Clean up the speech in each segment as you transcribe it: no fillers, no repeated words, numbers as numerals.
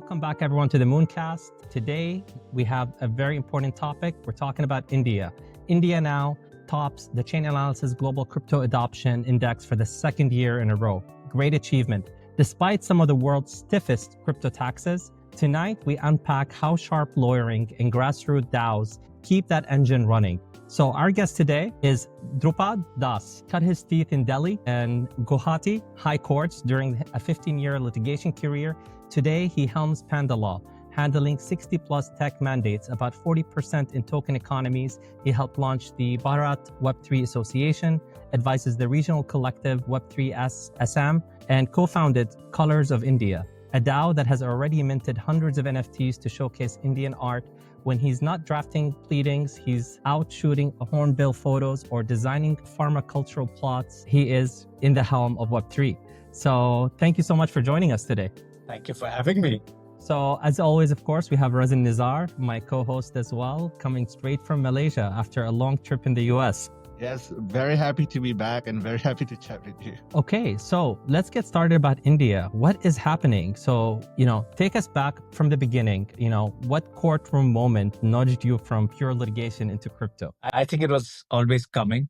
Welcome back, everyone, to the Mooncast. Today, we have a very important topic. We're talking about India. India now tops the Chainalysis Global Crypto Adoption Index for the second year in a row. Great achievement. Despite some of the world's stiffest crypto taxes, tonight we unpack how sharp lawyering and grassroots DAOs keep that engine running. So our guest today is Dhrupad Das. Cut his teeth in Delhi and Guwahati high courts during a 15-year litigation career. Today, he helms Panda Law, handling 60-plus tech mandates, about 40% in token economies. He helped launch the Bharat Web3 Association, advises the regional collective Web3 Assam, and co-founded Colors of India, a DAO that has already minted hundreds of NFTs to showcase Indian art. When he's not drafting pleadings, he's out shooting hornbill photos or designing pharmacultural plots. He is in the helm of Web3. So thank you so much for joining us today. Thank you for having me. So as always, of course, we have Razin Nizar, my co-host as well, coming straight from Malaysia after a long trip in the US. Yes, very happy to be back and very happy to chat with you. Okay, so let's get started about India. What is happening? So, take us back from the beginning. What courtroom moment nudged you from pure litigation into crypto? I think it was always coming.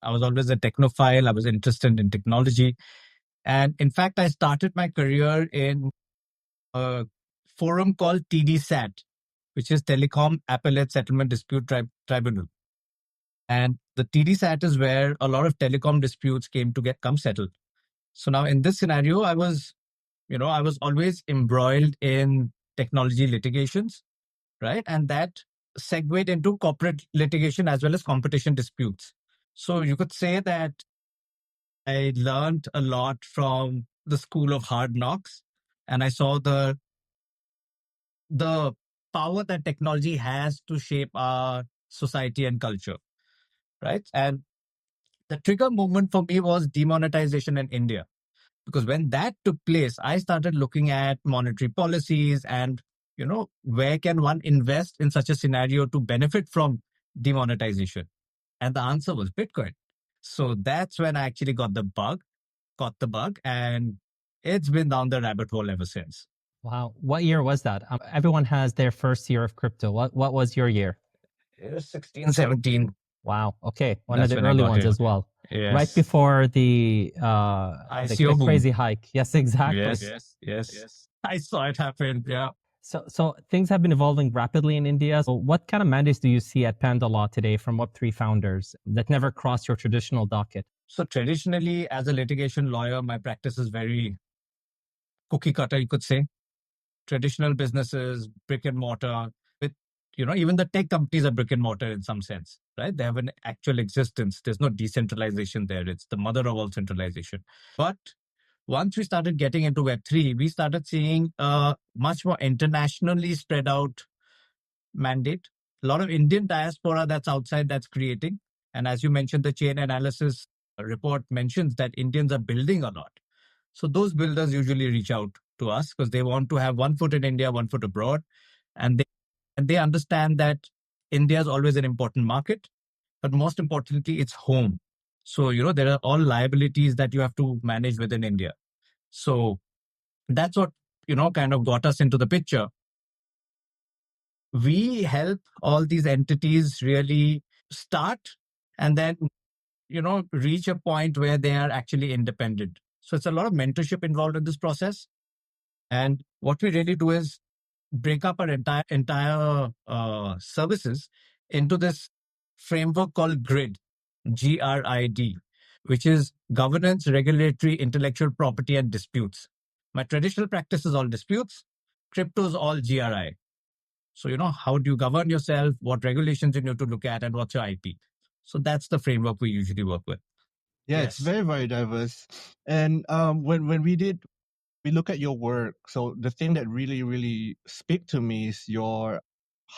I was always a technophile. I was interested in technology. And in fact, I started my career in a forum called TDSAT, which is Telecom Appellate Settlement Dispute Tribunal. And the TDSAT is where a lot of telecom disputes came to come settled. So now in this scenario, I was always embroiled in technology litigations, right? And that segued into corporate litigation as well as competition disputes. So you could say that I learned a lot from the school of hard knocks, and I saw the power that technology has to shape our society and culture, right? And the trigger moment for me was demonetization in India, because when that took place, I started looking at monetary policies and, where can one invest in such a scenario to benefit from demonetization? And the answer was Bitcoin. So that's when I actually caught the bug, and it's been down the rabbit hole ever since. Wow. What year was that? Everyone has their first year of crypto. What was your year? It was 16, 17. Wow. Okay. One That's of the when I early got ones it. as well. Yes. Right before the ICO boom. crazy hike. Yes, exactly. Yes. I saw it happen. Yeah. So things have been evolving rapidly in India. So what kind of mandates do you see at Panda Law today from Web3 founders that never cross your traditional docket? So traditionally, as a litigation lawyer, my practice is very cookie cutter, you could say. Traditional businesses, brick and mortar, with, even the tech companies are brick and mortar in some sense, right? They have an actual existence. There's no decentralization there. It's the mother of all centralization. But once we started getting into Web3, we started seeing a much more internationally spread out mandate. A lot of Indian diaspora that's outside that's creating. And as you mentioned, the Chainalysis report mentions that Indians are building a lot. So those builders usually reach out to us because they want to have 1 foot in India, 1 foot abroad. And they understand that India is always an important market, but most importantly, it's home. So, there are all liabilities that you have to manage within India. So that's what, kind of got us into the picture. We help all these entities really start and then, reach a point where they are actually independent. So it's a lot of mentorship involved in this process. And what we really do is break up our entire services into this framework called GRID, G.R.I.D, which is governance, regulatory, intellectual property, and disputes. My traditional practice is all disputes. Crypto is all GRI. So, how do you govern yourself, what regulations you need to look at, and what's your IP? So that's the framework we usually work with. Yeah, Yes. It's very, very diverse. And when we look at your work, so the thing that really, really speak to me is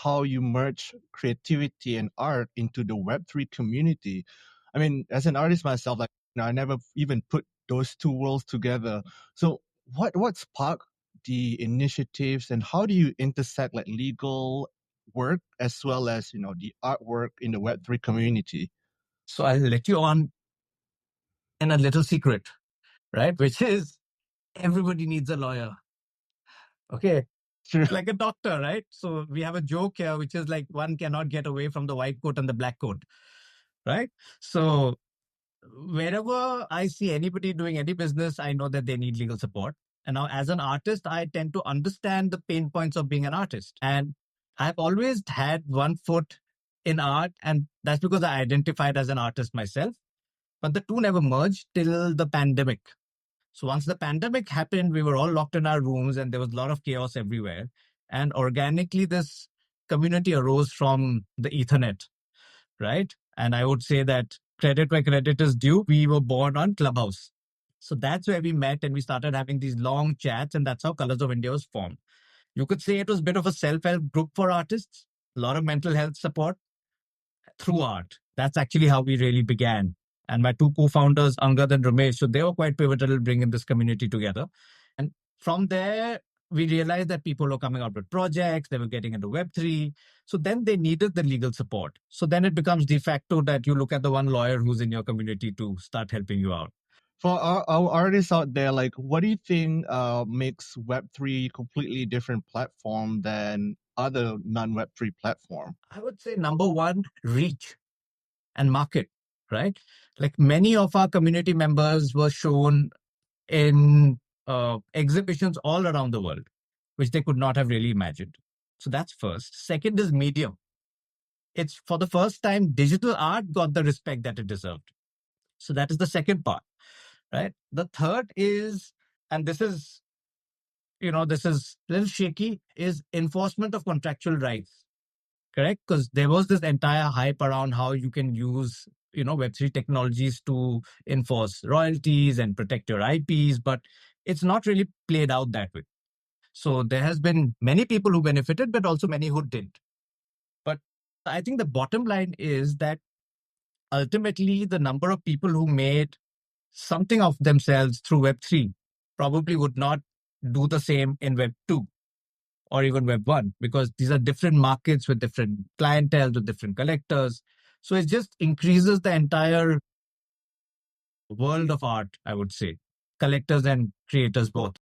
how you merge creativity and art into the Web3 community. I mean, as an artist myself, I never even put those two worlds together. So what sparked the initiatives, and how do you intersect legal work as well as the artwork in the Web3 community? So I'll let you on in a little secret, right? Which is everybody needs a lawyer. Okay. True. like a doctor, right? So we have a joke here, which is like one cannot get away from the white coat and the black coat, right? So wherever I see anybody doing any business, I know that they need legal support. And now, as an artist, I tend to understand the pain points of being an artist. And I've always had one foot in art, and that's because I identified as an artist myself. But the two never merged till the pandemic. So once the pandemic happened, we were all locked in our rooms and there was a lot of chaos everywhere. And organically, this community arose from the Ethernet, right? And I would say that credit where credit is due, we were born on Clubhouse. So that's where we met and we started having these long chats, and that's how Colors of India was formed. You could say it was a bit of a self-help group for artists, a lot of mental health support through art. That's actually how we really began. And my two co-founders, Angad and Ramesh, so they were quite pivotal in bringing this community together. And from there, we realized that people were coming out with projects, they were getting into Web3. So then they needed the legal support. So then it becomes de facto that you look at the one lawyer who's in your community to start helping you out. For our artists out there, like, what do you think makes Web3 completely different platform than other non-Web3 platform? I would say number one, reach and market, right? Like many of our community members were shown in exhibitions all around the world, which they could not have really imagined. So that's first. Second is medium. It's for the first time, digital art got the respect that it deserved. So that is the second part, right? The third is, and this is, this is a little shaky, is enforcement of contractual rights, correct? Because there was this entire hype around how you can use, Web3 technologies to enforce royalties and protect your IPs, but it's not really played out that way. So there has been many people who benefited, but also many who didn't. But I think the bottom line is that ultimately the number of people who made something of themselves through Web3 probably would not do the same in Web2 or even Web1, because these are different markets with different clientele, with different collectors. So it just increases the entire world of art, I would say, collectors and creators both.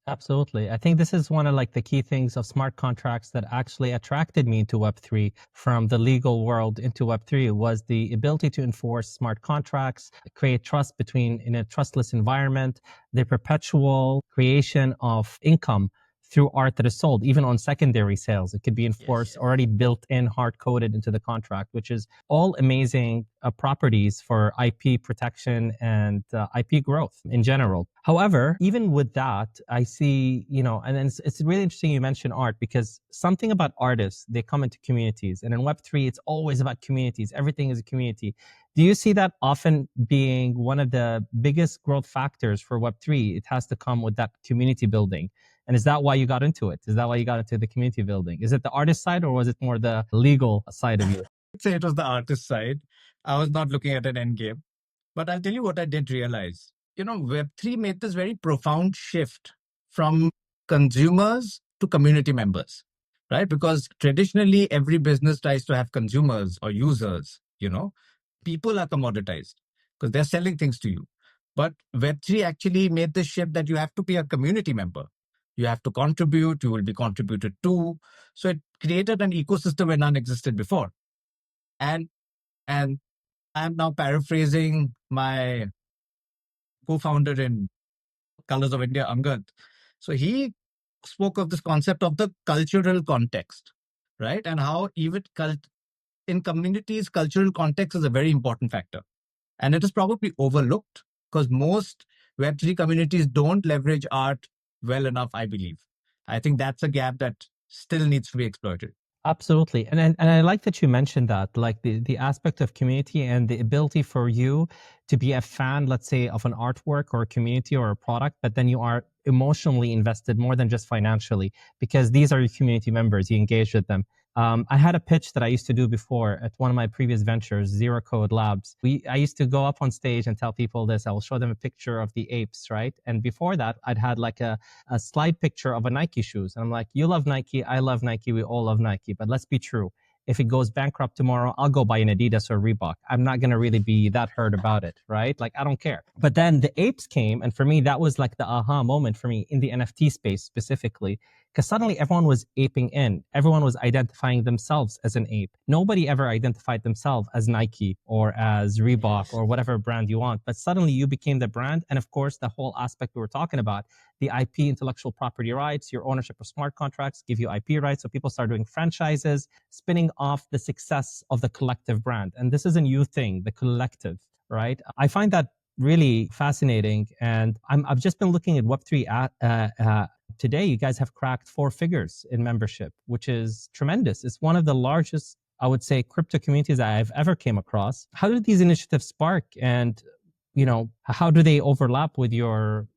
Absolutely. I think this is one of like the key things of smart contracts that actually attracted me to Web3 from the legal world into Web3 was the ability to enforce smart contracts, create trust in a trustless environment, the perpetual creation of income through art that is sold, even on secondary sales. It could be enforced, already built in, hard coded into the contract, which is all amazing properties for IP protection and IP growth in general. However, even with that, I see, and then it's really interesting you mentioned art, because something about artists, they come into communities, and in Web3, it's always about communities. Everything is a community. Do you see that often being one of the biggest growth factors for Web3? It has to come with that community building. And is that why you got into it? Is that why you got into the community building? Is it the artist side, or was it more the legal side of you? I'd say it was the artist side. I was not looking at an end game. But I'll tell you what I did realize. Web3 made this very profound shift from consumers to community members, right? Because traditionally, every business tries to have consumers or users, People are commoditized because they're selling things to you. But Web3 actually made the shift that you have to be a community member. You have to contribute, you will be contributed to. So it created an ecosystem where none existed before. And I'm now paraphrasing my co-founder in Colors of India, Angad. So he spoke of this concept of the cultural context, right? And how even in communities, cultural context is a very important factor. And it is probably overlooked because most Web3 communities don't leverage art well enough, I believe. I think that's a gap that still needs to be exploited. Absolutely. And I like that you mentioned that, like the aspect of community and the ability for you to be a fan, let's say, of an artwork or a community or a product, but then you are emotionally invested more than just financially, because these are your community members, you engage with them. I had a pitch that I used to do before at one of my previous ventures, Zero Code Labs. I used to go up on stage and tell people this. I will show them a picture of the apes, right? And before that, I'd had like a slide picture of a Nike shoes. And I'm like, you love Nike, I love Nike, we all love Nike. But let's be true. If it goes bankrupt tomorrow, I'll go buy an Adidas or Reebok. I'm not going to really be that hurt about it, right? Like, I don't care. But then the apes came. And for me, that was like the aha moment for me in the NFT space specifically, because suddenly everyone was aping in. Everyone was identifying themselves as an ape. Nobody ever identified themselves as Nike or as Reebok or whatever brand you want. But suddenly you became the brand. And of course, the whole aspect we were talking about, the IP, intellectual property rights, your ownership of smart contracts give you IP rights. So people start doing franchises, spinning off the success of the collective brand. And this is a new thing, the collective, right? I find that really fascinating. And I've just been looking at Web3 today. You guys have cracked 4 figures in membership, which is tremendous. It's one of the largest, I would say, crypto communities I've ever came across. How did these initiatives spark? And, how do they overlap with your,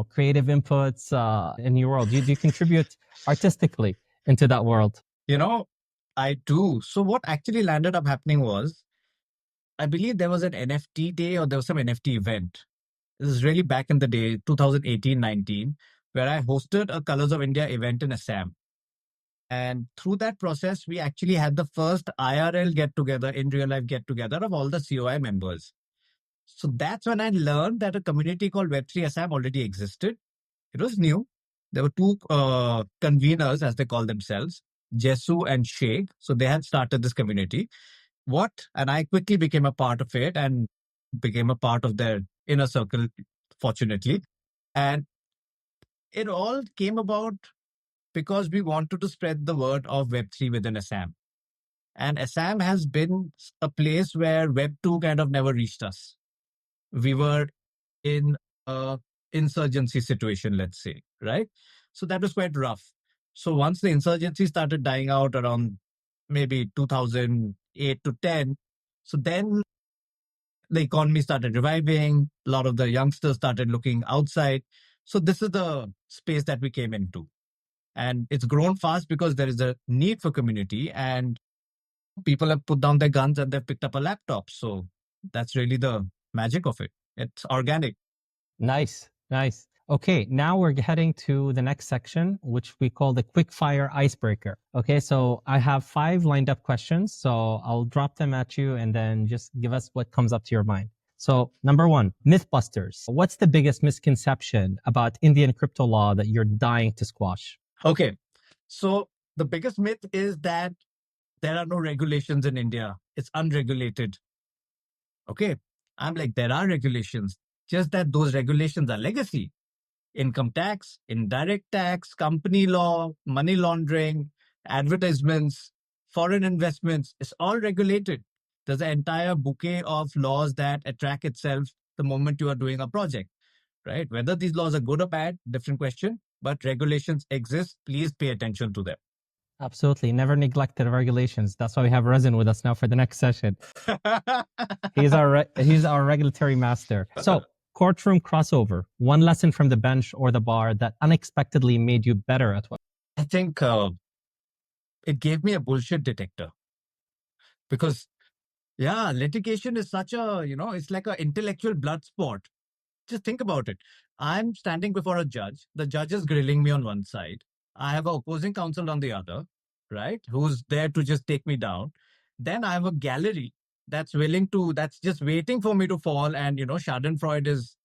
creative inputs in your world? Do you contribute artistically into that world? I do. So what actually landed up happening was, I believe there was an NFT day or there was some NFT event. This is really back in the day, 2018-19, where I hosted a Colors of India event in Assam. And through that process, we actually had the first IRL get-together, in real life get-together of all the COI members. So that's when I learned that a community called Web3 Assam already existed. It was new. There were 2 conveners, as they call themselves, Jesu and Sheikh. So they had started this community. And I quickly became a part of it and became a part of their inner circle, fortunately. And it all came about because we wanted to spread the word of Web3 within Assam. And Assam has been a place where Web2 kind of never reached us. We were in a insurgency situation, let's say, right? So that was quite rough. So once the insurgency started dying out around maybe 2008 to 10, so then the economy started reviving. A lot of the youngsters started looking outside. So this is the space that we came into. And it's grown fast because there is a need for community and people have put down their guns and they've picked up a laptop. So that's really the magic of it. It's organic. Nice, nice. Okay, now we're heading to the next section, which we call the quick fire icebreaker. Okay, so I have 5 lined up questions. So I'll drop them at you and then just give us what comes up to your mind. So number 1, Mythbusters. What's the biggest misconception about Indian crypto law that you're dying to squash? Okay, so the biggest myth is that there are no regulations in India. It's unregulated. Okay, I'm like, there are regulations, just that those regulations are legacy. Income tax, indirect tax, company law, money laundering, advertisements, foreign investments, it's all regulated. There's an entire bouquet of laws that attract itself the moment you are doing a project, right? Whether these laws are good or bad, different question, but regulations exist. Please pay attention to them. Absolutely. Never neglect the regulations. That's why we have Razin with us now for the next session. He's our regulatory master. So, courtroom crossover, one lesson from the bench or the bar that unexpectedly made you better at what? I think it gave me a bullshit detector because, yeah, litigation is such a, it's like an intellectual blood sport. Just think about it. I'm standing before a judge. The judge is grilling me on one side. I have an opposing counsel on the other, right? Who's there to just take me down. Then I have a gallery that's just waiting for me to fall. And, Schadenfreude is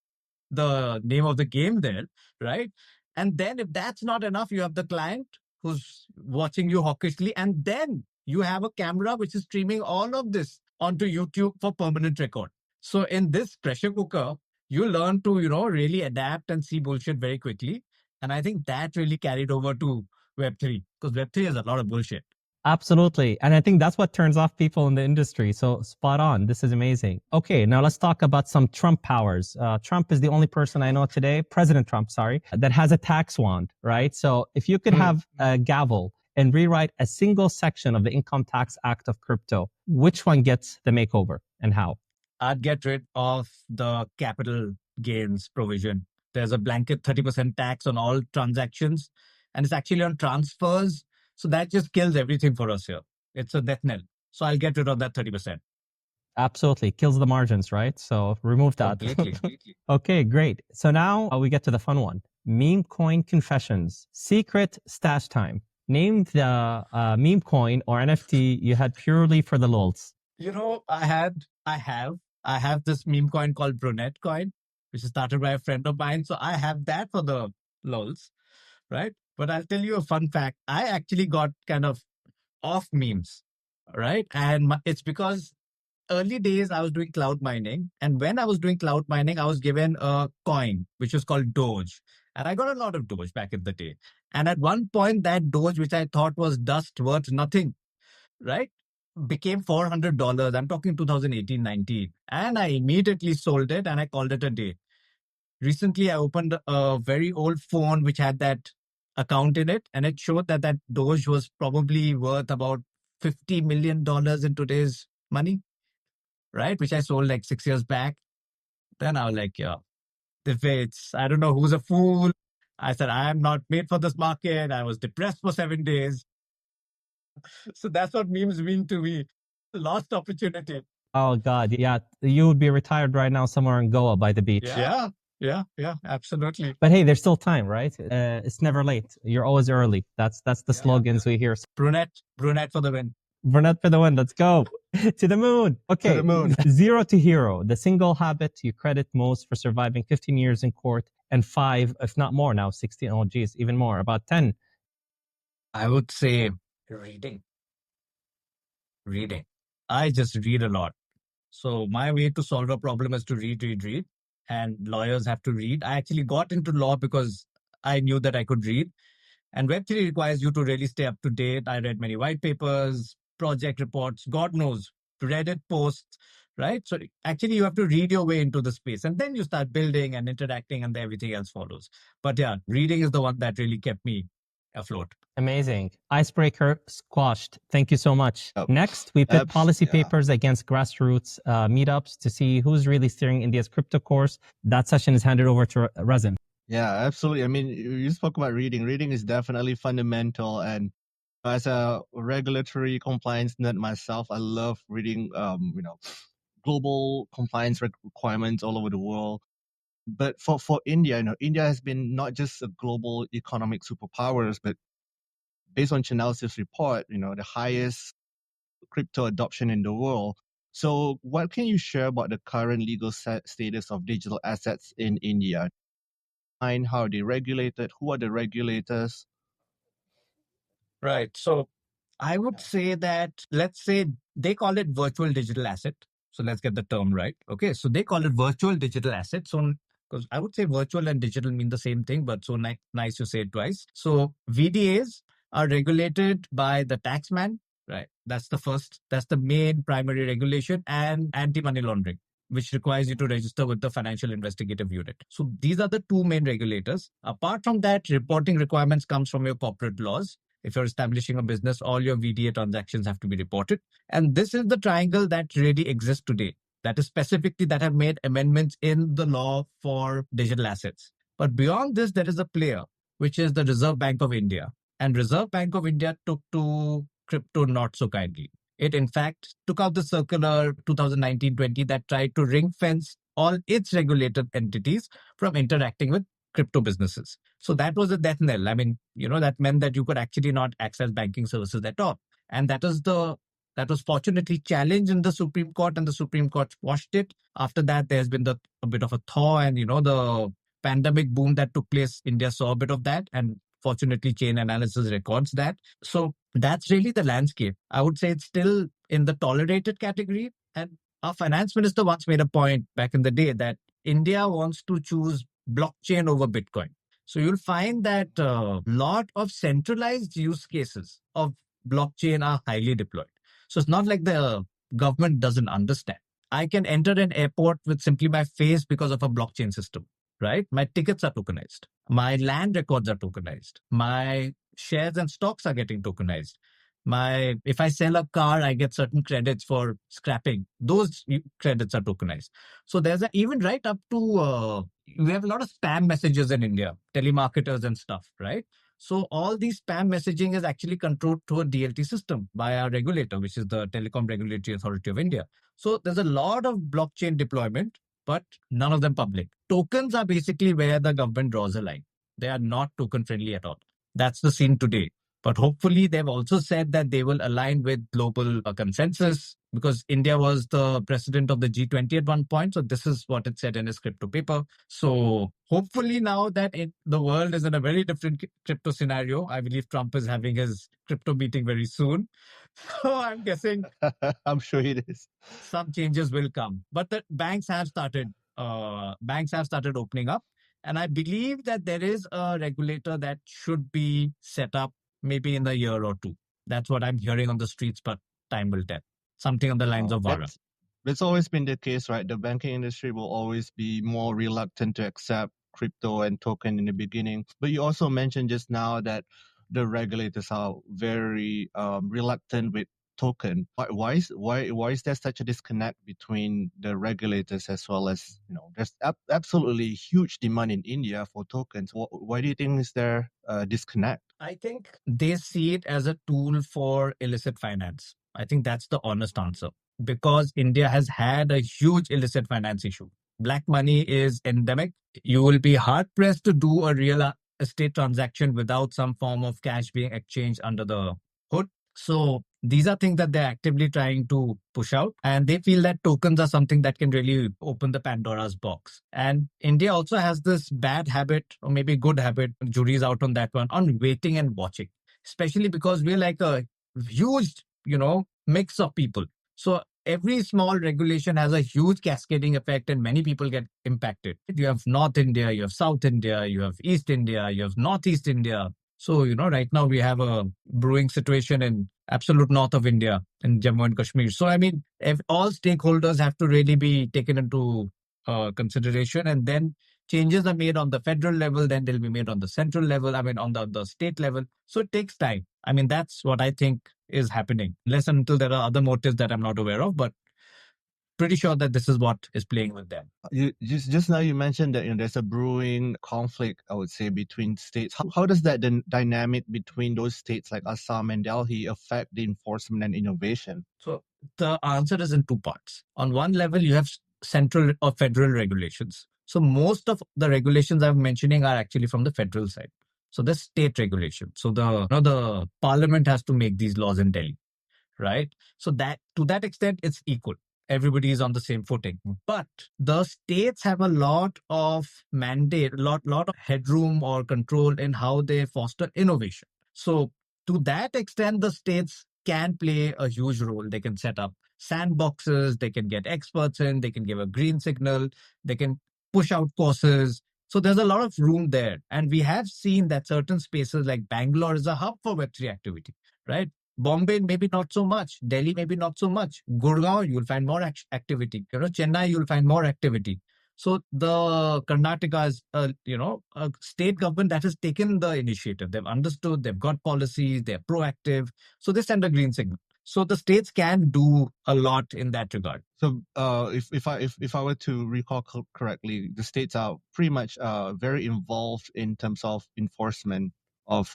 the name of the game there, right? And then if that's not enough, you have the client who's watching you hawkishly. And then you have a camera which is streaming all of this onto YouTube for permanent record. So in this pressure cooker, you learn to, really adapt and see bullshit very quickly. And I think that really carried over to Web3 because Web3 is a lot of bullshit. Absolutely. And I think that's what turns off people in the industry. So spot on. This is amazing. Okay, now let's talk about some Trump powers. Trump is the only person I know today, President Trump, sorry, that has a tax wand, right? So if you could have a gavel and rewrite a single section of the Income Tax Act of crypto, which one gets the makeover and how? I'd get rid of the capital gains provision. There's a blanket 30% tax on all transactions, and it's actually on transfers. So that just kills everything for us here. It's a death knell. So I'll get rid of that 30%. Absolutely. Kills the margins, right? So remove that. Completely. Okay, great. So now we get to the fun one. Meme coin confessions. Secret stash time. Name the meme coin or NFT you had purely for the lulz. I have this meme coin called Brunette coin, which is started by a friend of mine. So I have that for the lols, right? But I'll tell you a fun fact. I actually got kind of off memes, right? And it's because early days I was doing cloud mining. And when I was doing cloud mining, I was given a coin, which was called Doge. And I got a lot of Doge back in the day. And at one point, that Doge, which I thought was dust worth nothing, right, became $400. I'm talking 2018, 19. And I immediately sold it and I called it a day. Recently, I opened a very old phone which had that account in it, and it showed that that Doge was probably worth about $50 million in today's money, right? Which I sold like 6 years back. Then I was like, yeah, if it's, I don't know who's a fool. I said, I am not made for this market. I was depressed for 7 days. So that's what memes mean to me. Lost opportunity. Oh God, yeah, you would be retired right now somewhere in Goa by the beach. Yeah, absolutely. But hey, there's still time, right? It's never late. You're always early. That's the slogans we hear. Brunette for the win. Brunette for the win. Let's go to the moon. Okay, To the moon. Zero to hero. The single habit you credit most for surviving 15 years in court, and 5, if not more now, 16. Oh, geez, even more. About 10. I would say reading. I just read a lot. So my way to solve a problem is to read. And lawyers have to read. I actually got into law because I knew that I could read. And Web3 requires you to really stay up to date. I read many white papers, project reports, God knows, Reddit posts, right? So actually you have to read your way into the space and then you start building and interacting and everything else follows. But yeah, reading is the one that really kept me afloat. Amazing. Icebreaker squashed. Thank you so much. Yep. Next, we pit policy Yeah. papers against grassroots meetups to see who's really steering India's crypto course. That session is handed over to Razin. Yeah, absolutely. I mean, you spoke about reading. Reading is definitely fundamental. And as a regulatory compliance nerd myself, I love reading, global compliance requirements all over the world. But for India, India has been not just a global economic superpowers, but based on Chainalysis report, the highest crypto adoption in the world. So what can you share about the current legal status of digital assets in India? And how are they regulated? Who are the regulators? Right. So I would say that, let's say they call it virtual digital asset. So let's get the term right. Okay. So they call it virtual digital asset. So because I would say virtual and digital mean the same thing, but so nice to say it twice. So VDAs are regulated by the taxman, right? That's the main primary regulation, and anti-money laundering, which requires you to register with the Financial Investigative Unit. So these are the two main regulators. Apart from that, reporting requirements comes from your corporate laws. If you're establishing a business, all your VDA transactions have to be reported. And this is the triangle that really exists today. That is specifically that have made amendments in the law for digital assets. But beyond this, there is a player, which is the Reserve Bank of India. And Reserve Bank of India took to crypto not so kindly. It, in fact, took out the circular 2019-20 that tried to ring fence all its regulated entities from interacting with crypto businesses. So that was a death knell. I mean, that meant that you could actually not access banking services at all. And that was fortunately challenged in the Supreme Court, and the Supreme Court squashed it. After that, there's been a bit of a thaw, and the pandemic boom that took place, India saw a bit of that, and fortunately, Chainalysis records that. So that's really the landscape. I would say it's still in the tolerated category. And our finance minister once made a point back in the day that India wants to choose blockchain over Bitcoin. So you'll find that a lot of centralized use cases of blockchain are highly deployed. So it's not like the government doesn't understand. I can enter an airport with simply my face because of a blockchain system, right? My tickets are tokenized. My land records are tokenized. My shares and stocks are getting tokenized. If I sell a car, I get certain credits for scrapping. Those credits are tokenized. So there's even right up to, we have a lot of spam messages in India, telemarketers and stuff, right? So all these spam messaging is actually controlled through a DLT system by our regulator, which is the Telecom Regulatory Authority of India. So there's a lot of blockchain deployment, but none of them public. Tokens are basically where the government draws a line. They are not token friendly at all. That's the scene today. But hopefully, they've also said that they will align with global consensus, because India was the president of the G20 at one point. So this is what it said in his crypto paper. So hopefully now that the world is in a very different crypto scenario, I believe Trump is having his crypto meeting very soon. So I'm guessing I'm sure it is. some changes will come. But the banks have started. Banks have started opening up, and I believe that there is a regulator that should be set up maybe in a year or two. That's what I'm hearing on the streets, but time will tell. Something on the lines of Vara. That's always been the case, right? The banking industry will always be more reluctant to accept crypto and token in the beginning. But you also mentioned just now that the regulators are very reluctant with token. Why is there such a disconnect between the regulators as well as, there's absolutely huge demand in India for tokens. Why do you think is there a disconnect? I think they see it as a tool for illicit finance. I think that's the honest answer, because India has had a huge illicit finance issue. Black money is endemic. You will be hard pressed to do a real estate transaction without some form of cash being exchanged under the hood. So these are things that they're actively trying to push out, and they feel that tokens are something that can really open the Pandora's box. And India also has this bad habit, or maybe good habit, jury's out on that one, on waiting and watching, especially because we're like a huge, mix of people. So every small regulation has a huge cascading effect, and many people get impacted. You have North India, you have South India, you have East India, you have Northeast India. So, right now we have a brewing situation in absolute north of India, in Jammu and Kashmir. So, I mean, if all stakeholders have to really be taken into consideration, and then changes are made on the federal level, then they'll be made on the central level, on the state level. So it takes time. I mean, that's what I think is happening, unless and until there are other motives that I'm not aware of, but pretty sure that this is what is playing with them. You just now you mentioned that there's a brewing conflict, I would say, between states. How does that dynamic between those states like Assam and Delhi affect the enforcement and innovation? So the answer is in two parts. On one level, you have central or federal regulations. So most of the regulations I'm mentioning are actually from the federal side. So the state regulation. So the parliament has to make these laws in Delhi, right? So that to that extent, it's equal. Everybody is on the same footing. But the states have a lot of mandate, lot of headroom or control in how they foster innovation. So to that extent, the states can play a huge role. They can set up sandboxes, they can get experts in, they can give a green signal, they can push out courses. So there's a lot of room there. And we have seen that certain spaces like Bangalore is a hub for Web3 activity, right? Bombay, maybe not so much. Delhi, maybe not so much. Gurgaon, you'll find more activity. Chennai, you'll find more activity. So the Karnataka is, a state government that has taken the initiative. They've understood, they've got policies, they're proactive. So they send a green signal. So the states can do a lot in that regard. So if I were to recall correctly, the states are pretty much very involved in terms of enforcement of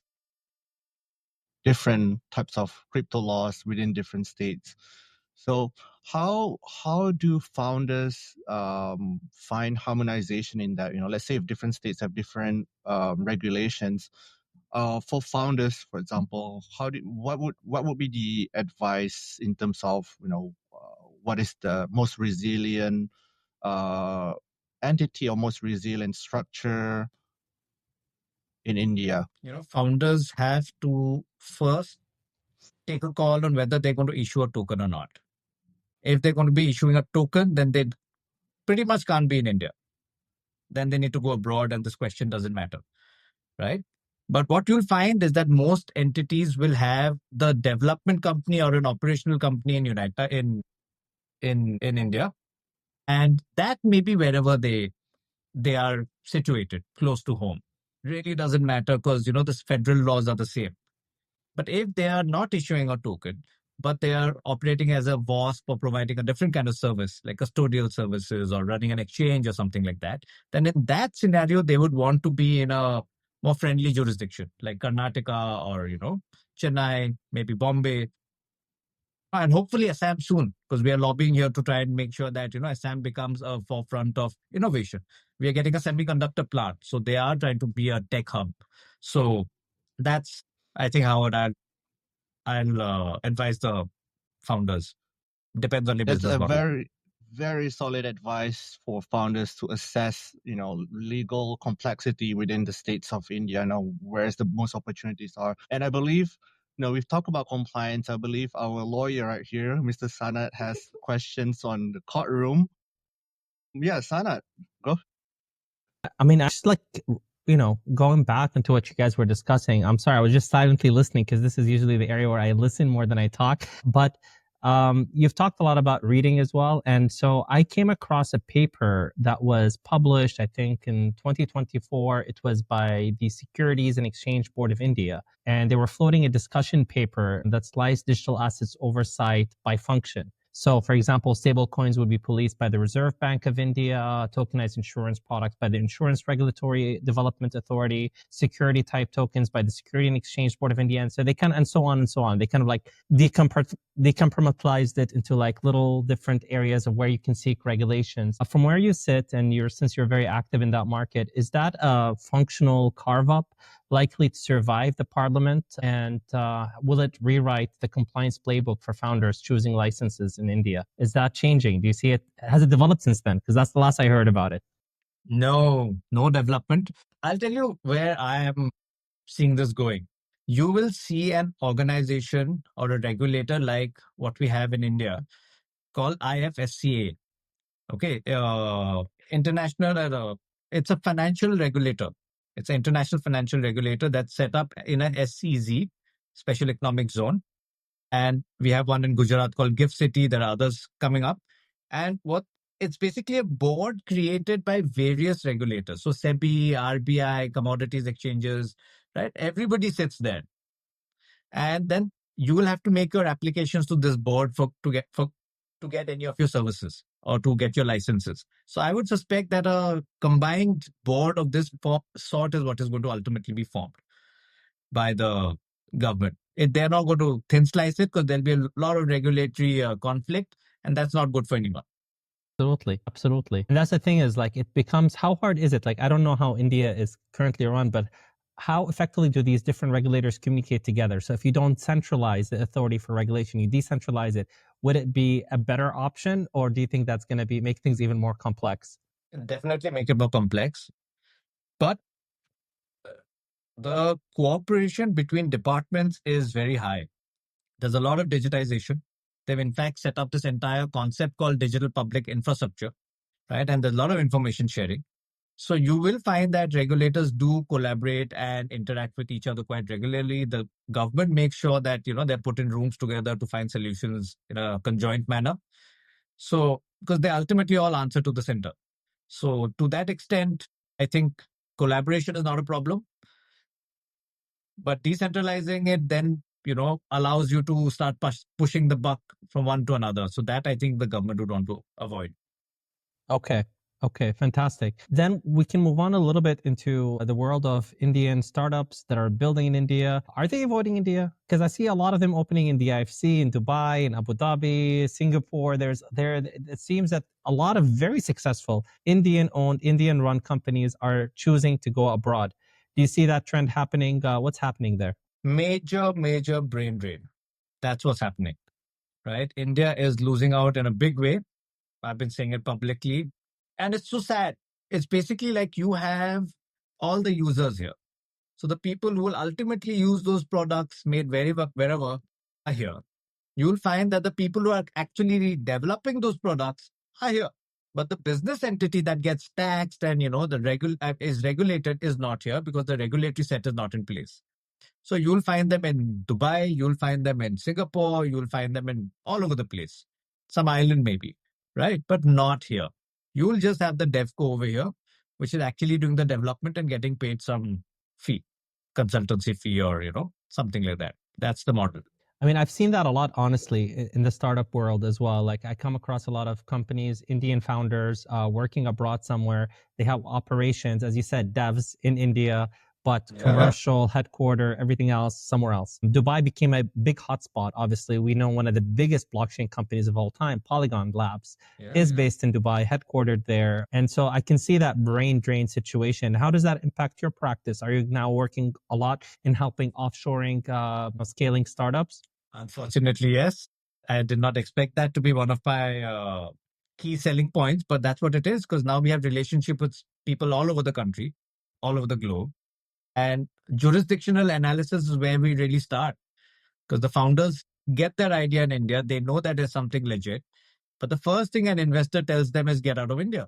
different types of crypto laws within different states. So how do founders find harmonization in that? Let's say if different states have different regulations. For founders, for example, what would be the advice in terms of what is the most resilient entity or most resilient structure in India? Founders have to first take a call on whether they're going to issue a token or not. If they're going to be issuing a token, then they pretty much can't be in India. Then they need to go abroad, and this question doesn't matter, right? But what you'll find is that most entities will have the development company or an operational company in India, and that may be wherever they are situated, close to home. Really doesn't matter, because the federal laws are the same. But if they are not issuing a token, but they are operating as a WASP or providing a different kind of service, like custodial services or running an exchange or something like that, then in that scenario, they would want to be in a more friendly jurisdiction, like Karnataka or, Chennai, maybe Bombay, and hopefully Assam soon, because we are lobbying here to try and make sure that, Assam becomes a forefront of innovation. We are getting a semiconductor plant, so they are trying to be a tech hub. So that's I think how would I'll advise the founders. Depends on the That's business a model. very solid advice for founders to assess, legal complexity within the states of India, where's the most opportunities are. And I believe, we've talked about compliance. I believe our lawyer right here, Mr. Sanat, has questions on the courtroom. Yeah, Sanat, go. I mean, I just like, going back into what you guys were discussing. I'm sorry, I was just silently listening because this is usually the area where I listen more than I talk. But you've talked a lot about reading as well. And so I came across a paper that was published, I think, in 2024. It was by the Securities and Exchange Board of India. And they were floating a discussion paper that sliced digital assets oversight by function. So, for example, stable coins would be policed by the Reserve Bank of India, tokenized insurance products by the Insurance Regulatory Development Authority, security type tokens by the Security and Exchange Board of India. And so they kind of, and so on and so on. They kind of like decompartmentalized it into like little different areas of where you can seek regulations. From where you sit, and since you're very active in that market, is that a functional carve up likely to survive the parliament? And will it rewrite the compliance playbook for founders choosing licenses in India? Is that changing? Do you see it? Has it developed since then? Because that's the last I heard about it. No development. I'll tell you where I am seeing this going. You will see an organization or a regulator like what we have in India called IFSCA. Okay, international. It's a financial regulator. It's an international financial regulator that's set up in a SEZ, Special Economic Zone, and we have one in Gujarat called Gift City. There are others coming up, and it's basically a board created by various regulators. So SEBI, RBI, commodities exchanges, right? Everybody sits there, and then you will have to make your applications to this board to get any of your services or to get your licenses. So I would suspect that a combined board of this sort is what is going to ultimately be formed by the government. They're not going to thin slice it because there'll be a lot of regulatory conflict, and that's not good for anyone. Absolutely. And that's the thing is like, it becomes, how hard is it? Like, I don't know how India is currently run, but how effectively do these different regulators communicate together? So if you don't centralize the authority for regulation, you decentralize it, would it be a better option? Or do you think that's going to make things even more complex? Definitely make it more complex. But the cooperation between departments is very high. There's a lot of digitization. They've in fact set up this entire concept called digital public infrastructure, right? And there's a lot of information sharing. So you will find that regulators do collaborate and interact with each other quite regularly. The government makes sure that, they're put in rooms together to find solutions in a conjoint manner. So, because they ultimately all answer to the center. So to that extent, I think collaboration is not a problem. But decentralizing it then, allows you to start pushing the buck from one to another. So that I think the government would want to avoid. Okay, fantastic. Then we can move on a little bit into the world of Indian startups that are building in India. Are they avoiding India? Because I see a lot of them opening in the IFC, in Dubai, in Abu Dhabi, Singapore. It seems that a lot of very successful Indian-owned, Indian-run companies are choosing to go abroad. Do you see that trend happening? What's happening there? Major brain drain. That's what's happening, right? India is losing out in a big way. I've been saying it publicly. And it's so sad. It's basically like you have all the users here. So the people who will ultimately use those products made wherever are here. You'll find that the people who are actually developing those products are here. But the business entity that gets taxed and is regulated is not here because the regulatory set is not in place. So you'll find them in Dubai, you'll find them in Singapore, you'll find them in all over the place. Some island maybe, right? But not here. You'll just have the DevCo over here, which is actually doing the development and getting paid some fee, consultancy fee or, something like that. That's the model. I mean, I've seen that a lot, honestly, in the startup world as well. Like, I come across a lot of companies, Indian founders working abroad somewhere. They have operations, as you said, devs in India, but commercial, headquarter, everything else somewhere else. Dubai became a big hotspot. Obviously, we know one of the biggest blockchain companies of all time, Polygon Labs, is based in Dubai, headquartered there. And so I can see that brain drain situation. How does that impact your practice? Are you now working a lot in helping offshoring, scaling startups? Unfortunately, yes. I did not expect that to be one of my key selling points, but that's what it is, because now we have relationship with people all over the country, all over the globe. And jurisdictional analysis is where we really start, because the founders get their idea in India. They know that there's something legit. But the first thing an investor tells them is get out of India.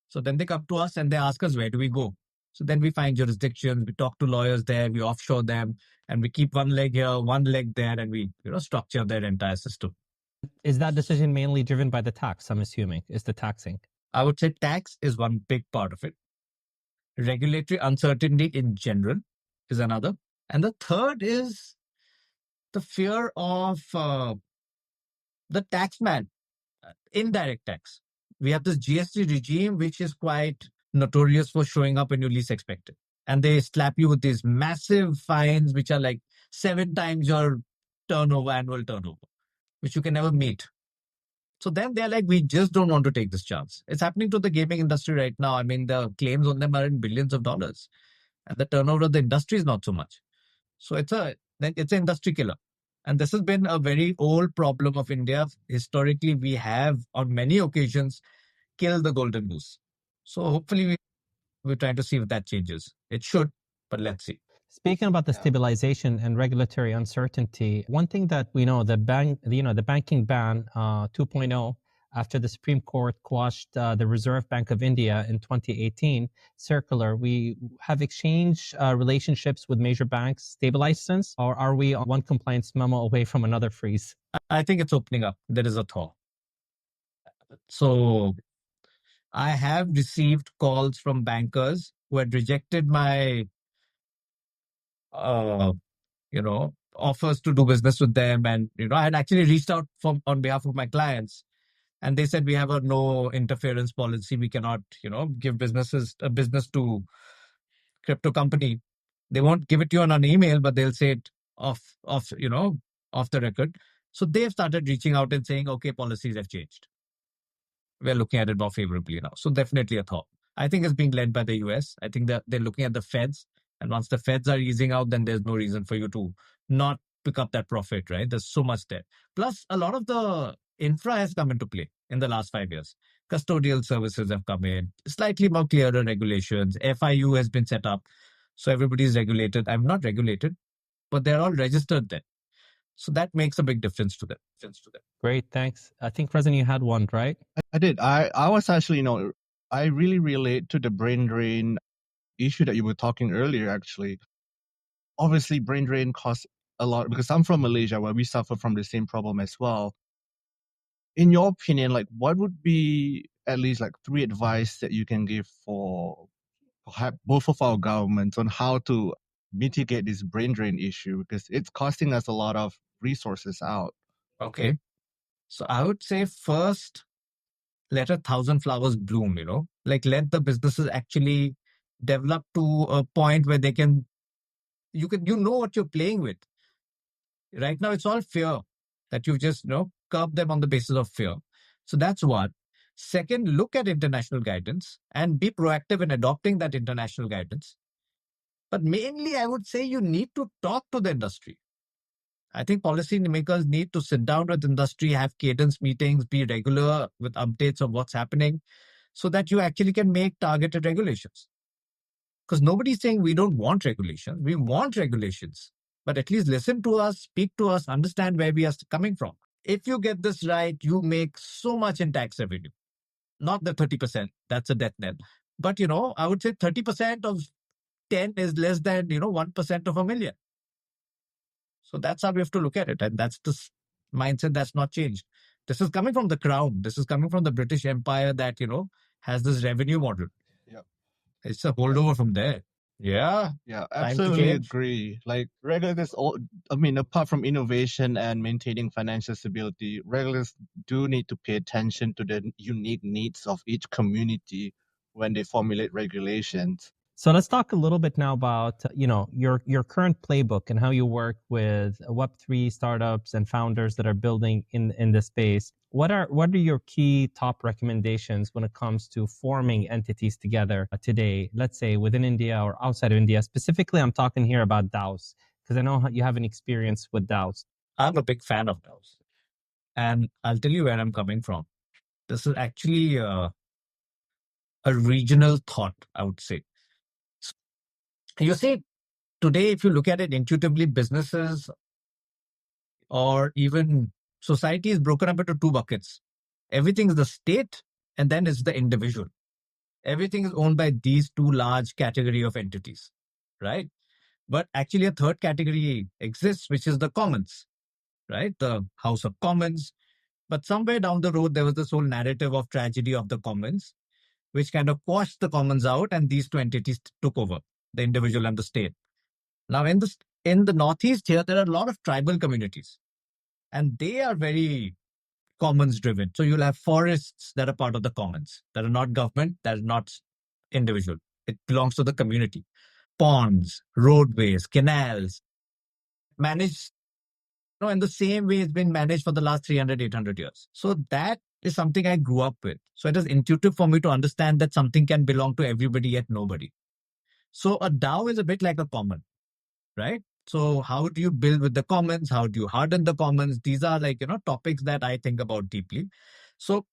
So then they come to us and they ask us, where do we go? So then we find jurisdictions, we talk to lawyers there, we offshore them, and we keep one leg here, one leg there, and we structure their entire system. Is that decision mainly driven by the tax, I'm assuming? Is the taxing? I would say tax is one big part of it. Regulatory uncertainty in general is another. And the third is the fear of the taxman, indirect tax. We have this GST regime, which is quite notorious for showing up when you least expect it. And they slap you with these massive fines, which are like 7 times your annual turnover, which you can never meet. So then they're like, we just don't want to take this chance. It's happening to the gaming industry right now. I mean, the claims on them are in billions of dollars. And the turnover of the industry is not so much. So it's an industry killer. And this has been a very old problem of India. Historically, we have, on many occasions, killed the golden goose. So hopefully we're trying to see if that changes. It should, but let's see. Speaking about the stabilization and regulatory uncertainty, one thing that we know, the banking ban 2.0, after the Supreme Court quashed the Reserve Bank of India in 2018 circular, we have exchanged relationships with major banks stabilized since, or are we one compliance memo away from another freeze? I think it's opening up. There is a thaw. So I have received calls from bankers who had rejected my offers to do business with them. And, I had actually reached out on behalf of my clients, and they said, we have a no interference policy. We cannot, give a business to crypto company. They won't give it to you on an email, but they'll say it off the record. So they've started reaching out and saying, okay, policies have changed. We're looking at it more favorably now. So definitely a thought. I think it's being led by the US. I think that they're looking at the Feds. And once the Feds are easing out, then there's no reason for you to not pick up that profit, right? There's so much there. Plus, a lot of the infra has come into play in the last 5 years. Custodial services have come in, slightly more clearer regulations. FIU has been set up. So everybody's regulated. I'm not regulated, but they're all registered there. So that makes a big difference to them. Great, thanks. I think, Razin, you had one, right? I did. I was actually, I really relate to the brain drain issue that you were talking earlier, actually. Obviously, brain drain costs a lot because I'm from Malaysia where we suffer from the same problem as well. In your opinion, like what would be at least like 3 advice that you can give for perhaps both of our governments on how to mitigate this brain drain issue because it's costing us a lot of resources out? Okay. So I would say first, let 1,000 flowers bloom, like let the businesses actually develop to a point where you know what you're playing with. Right now, it's all fear that you just, curb them on the basis of fear. So that's one. Second, look at international guidance and be proactive in adopting that international guidance. But mainly, I would say you need to talk to the industry. I think policymakers need to sit down with industry, have cadence meetings, be regular with updates of what's happening so that you actually can make targeted regulations. Because nobody's saying we don't want regulations. We want regulations, but at least listen to us, speak to us, understand where we are coming from. If you get this right, you make so much in tax revenue. Not the 30%, that's a death knell. But, I would say 30% of 10 is less than, 1% of a million. So that's how we have to look at it. And that's the mindset that's not changed. This is coming from the crown. This is coming from the British Empire that, has this revenue model. Yeah. It's a holdover from there. Yeah. Yeah, absolutely change. agree. Like regulators, apart from innovation and maintaining financial stability, regulators do need to pay attention to the unique needs of each community when they formulate regulations. So let's talk a little bit now about your current playbook and how you work with Web3 startups and founders that are building in this space. What are your key top recommendations when it comes to forming entities together today? Let's say within India or outside of India. Specifically, I'm talking here about DAOs because I know you have an experience with DAOs. I'm a big fan of DAOs, and I'll tell you where I'm coming from. This is actually a regional thought, I would say. You see, today, if you look at it intuitively, businesses or even society is broken up into two buckets. Everything is the state, and then is the individual. Everything is owned by these two large category of entities, right? But actually, a third category exists, which is the commons, right? The House of Commons. But somewhere down the road, there was this whole narrative of tragedy of the commons, which kind of quashed the commons out, and these two entities took over, the individual and the state. Now, in the Northeast here, there are a lot of tribal communities, and they are very commons driven. So you'll have forests that are part of the commons, that are not government, that are not individual. It belongs to the community. Ponds, roadways, canals, managed in the same way it's been managed for the last 300, 800 years. So that is something I grew up with. So it is intuitive for me to understand that something can belong to everybody yet nobody. So a DAO is a bit like a common, right? So how do you build with the commons? How do you harden the commons? These are topics that I think about deeply. So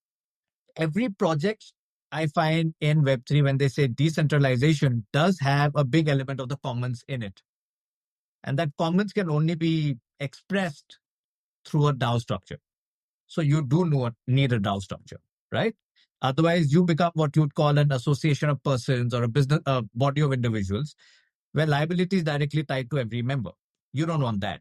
every project I find in Web3, when they say decentralization, does have a big element of the commons in it. And that commons can only be expressed through a DAO structure. So you do need a DAO structure, right? Otherwise, you become what you'd call an association of persons or a body of individuals where liability is directly tied to every member. You don't want that,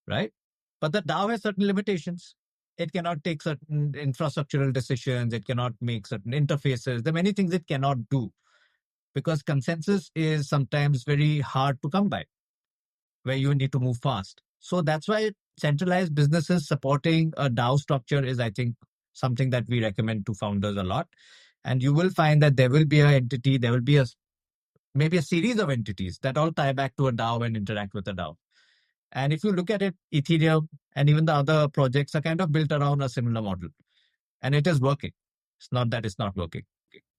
right? But the DAO has certain limitations. It cannot take certain infrastructural decisions. It cannot make certain interfaces. There are many things it cannot do because consensus is sometimes very hard to come by, where you need to move fast. So that's why centralized businesses supporting a DAO structure is, I think, something that we recommend to founders a lot. And you will find that there will be an entity, there will be maybe a series of entities that all tie back to a DAO and interact with a DAO. And if you look at it, Ethereum and even the other projects are kind of built around a similar model. And it is working. It's not that it's not working.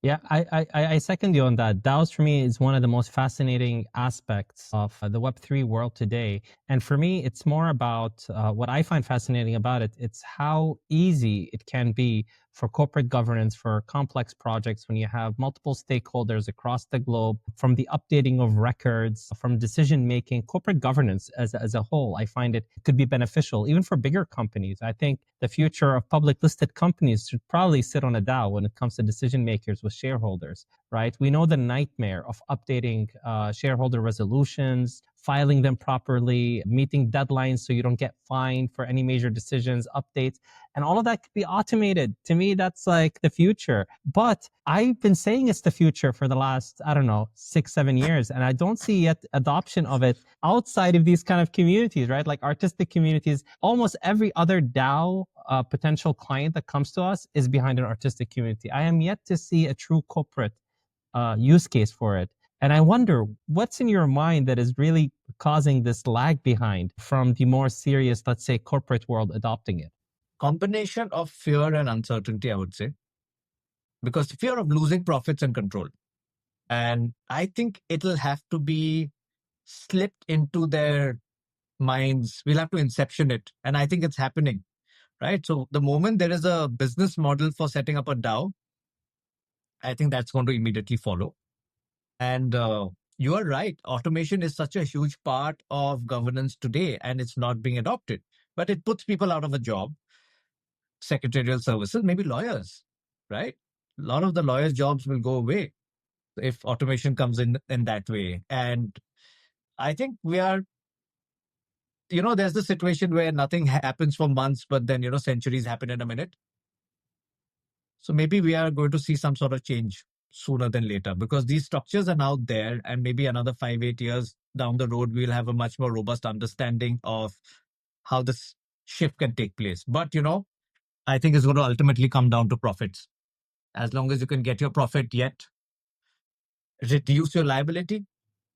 Yeah, I second you on that. DAOs for me is one of the most fascinating aspects of the Web3 world today. And for me, it's more about what I find fascinating about it. It's how easy it can be for corporate governance for complex projects when you have multiple stakeholders across the globe, from the updating of records, from decision making, corporate governance as a whole. I find it could be beneficial even for bigger companies. I think the future of public listed companies should probably sit on a DAO when it comes to decision makers with shareholders, right? We know the nightmare of updating shareholder resolutions, filing them properly, meeting deadlines so you don't get fined for any major decisions, updates, and all of that could be automated. To me, that's like the future. But I've been saying it's the future for the last, 6, 7 years, and I don't see yet adoption of it outside of these kind of communities, right? Like artistic communities. Almost every other DAO potential client that comes to us is behind an artistic community. I am yet to see a true corporate use case for it. And I wonder what's in your mind that is really causing this lag behind from the more serious, let's say, corporate world adopting it? Combination of fear and uncertainty, I would say, because fear of losing profits and control. And I think it'll have to be slipped into their minds. We'll have to inception it. And I think it's happening, right? So the moment there is a business model for setting up a DAO, I think that's going to immediately follow. And you are right. Automation is such a huge part of governance today, and it's not being adopted. But it puts people out of a job, secretarial services, maybe lawyers, right? A lot of the lawyers' jobs will go away if automation comes in that way. And I think we are, there's the situation where nothing happens for months, but then, centuries happen in a minute. So maybe we are going to see some sort of change sooner than later because these structures are now there, and maybe another 5, 8 years down the road, we'll have a much more robust understanding of how this shift can take place. But, I think it's going to ultimately come down to profits. As long as you can get your profit, yet reduce your liability,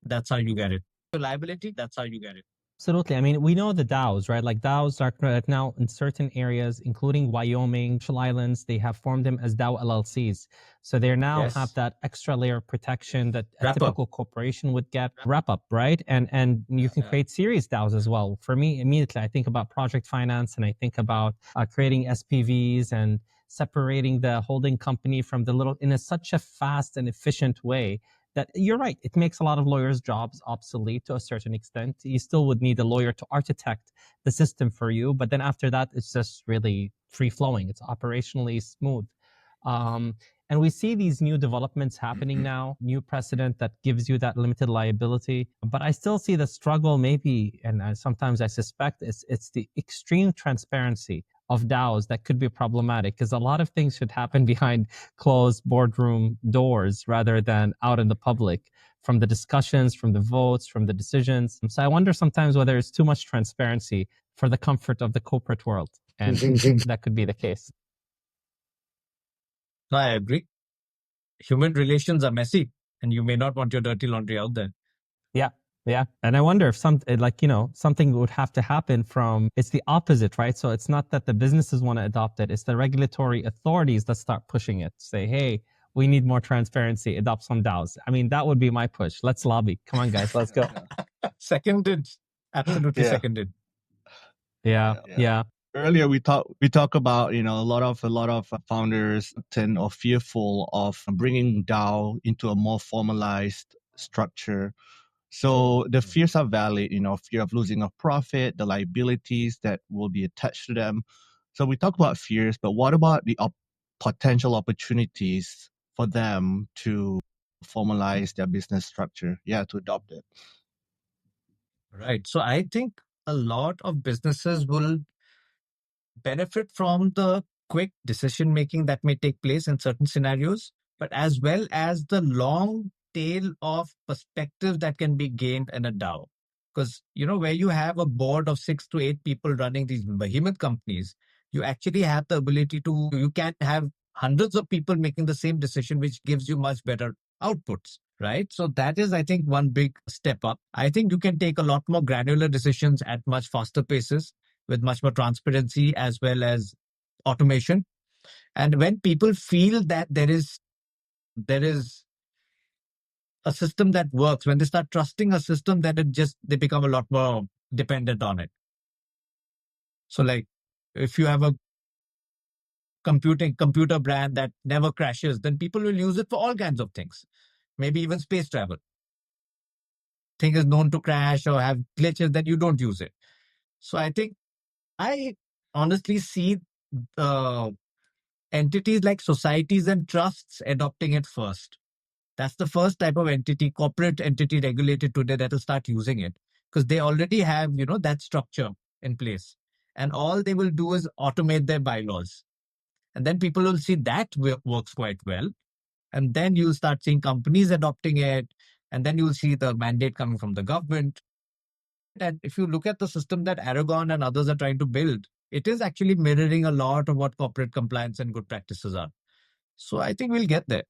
that's how you get it. Your liability, that's how you get it. Absolutely. I mean, we know the DAOs, right? Like DAOs are now in certain areas, including Wyoming, Marshall Islands, they have formed them as DAO LLCs. So they now have that extra layer of protection that a typical corporation would get. Wrap up, right? And you can create serious DAOs as well. For me, immediately, I think about project finance and I think about creating SPVs and separating the holding company from the little in such a fast and efficient way that you're right. It makes a lot of lawyers' jobs obsolete to a certain extent. You still would need a lawyer to architect the system for you. But then after that, it's just really free flowing. It's operationally smooth. And we see these new developments happening now, new precedent that gives you that limited liability. But I still see the struggle maybe, and sometimes I suspect it's the extreme transparency of DAOs that could be problematic because a lot of things should happen behind closed boardroom doors rather than out in the public, from the discussions, from the votes, from the decisions. So I wonder sometimes whether it's too much transparency for the comfort of the corporate world. And that could be the case. No, I agree. Human relations are messy and you may not want your dirty laundry out there. Yeah. Yeah. And I wonder if something would have to happen it's the opposite, right? So it's not that the businesses want to adopt it. It's the regulatory authorities that start pushing it. Say, hey, we need more transparency. Adopt some DAOs. I mean, that would be my push. Let's lobby. Come on, guys. Let's go. Seconded. Absolutely seconded. Yeah. Earlier we talk about a lot of founders tend or fearful of bringing DAO into a more formalized structure. So the fears are valid, fear of losing a profit, the liabilities that will be attached to them. So we talk about fears, but what about the potential opportunities for them to formalize their business structure? Yeah, to adopt it. Right. So I think a lot of businesses will benefit from the quick decision making that may take place in certain scenarios, but as well as the long tail of perspective that can be gained in a DAO. Because, where you have a board of 6 to 8 people running these behemoth companies, you actually have the ability you can have hundreds of people making the same decision, which gives you much better outputs. Right. So that is, I think, one big step up. I think you can take a lot more granular decisions at much faster paces with much more transparency as well as automation. And when people feel that there is a system that works, when they start trusting a system, that they become a lot more dependent on it. So like if you have a computer brand that never crashes, then people will use it for all kinds of things, maybe even space travel. Thing is known to crash or have glitches, then you don't use it. So I think I honestly see entities like societies and trusts adopting it first. That's the first type of entity, corporate entity regulated today, that will start using it because they already have, that structure in place. And all they will do is automate their bylaws. And then people will see that works quite well. And then you'll start seeing companies adopting it. And then you'll see the mandate coming from the government. And if you look at the system that Aragon and others are trying to build, it is actually mirroring a lot of what corporate compliance and good practices are. So I think we'll get there.